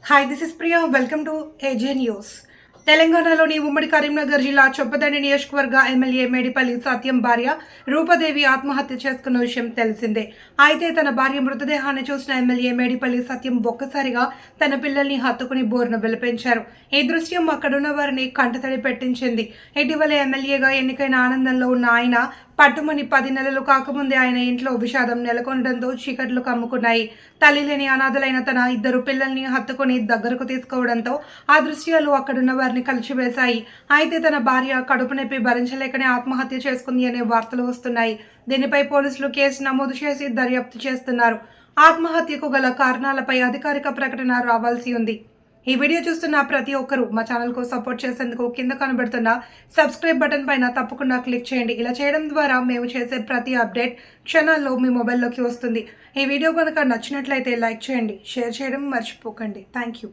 Hi, this is Priya. Welcome to AJ News. తెలంగాణలోని ఉమ్మడి కరీంనగర్ జిల్లా చొప్పదండి నియోజకవర్గ ఎమ్మెల్యే మేడిపల్లి సత్యం భార్య రూపదేవి ఆత్మహత్య చేసుకున్న విషయం తెలిసిందే. అయితే తన భార్య మృతదేహాన్ని చూసిన ఎమ్మెల్యే మేడిపల్లి సత్యం ఒక్కసారిగా తన పిల్లల్ని హత్తుకుని బోరున విలపించారు. ఈ దృశ్యం అక్కడున్న వారిని కంటతడి పెట్టించింది. ఇటీవల ఎమ్మెల్యేగా ఎన్నికైన ఆనందంలో ఉన్న ఆయన పట్టుమని 10 నెలలు కాకముందే ఆయన ఇంట్లో విషాదం నెలకొనడంతో చీకట్లు కమ్ముకున్నాయి. తల్లి లేని అనాథలైన తన 2 పిల్లల్ని హత్తుకుని దగ్గరకు తీసుకోవడంతో ఆ దృశ్యాలు అక్కడున్న వారిని కలిచివేశాయి. అయితే తన భార్య కడుపు నొప్పి భరించలేకనే ఆత్మహత్య చేసుకుంది అనే వార్తలు వస్తున్నాయి. దీనిపై పోలీసులు కేసు నమోదు చేసి దర్యాప్తు చేస్తున్నారు. ఆత్మహత్యకు గల కారణాలపై అధికారిక ప్రకటన రావాల్సి ఉంది. ఈ వీడియో చూస్తున్న ప్రతి ఒక్కరూ మా ఛానల్కు సపోర్ట్ చేసేందుకు కింద కనబడుతున్న సబ్స్క్రైబ్ బటన్ పైన తప్పకుండా క్లిక్ చేయండి. ఇలా చేయడం ద్వారా మేము చేసే ప్రతి అప్డేట్ క్షణాల్లో మీ మొబైల్లోకి వస్తుంది. ఈ వీడియో కనుక నచ్చినట్లయితే లైక్ చేయండి, షేర్ చేయడం మర్చిపోకండి. Thank you.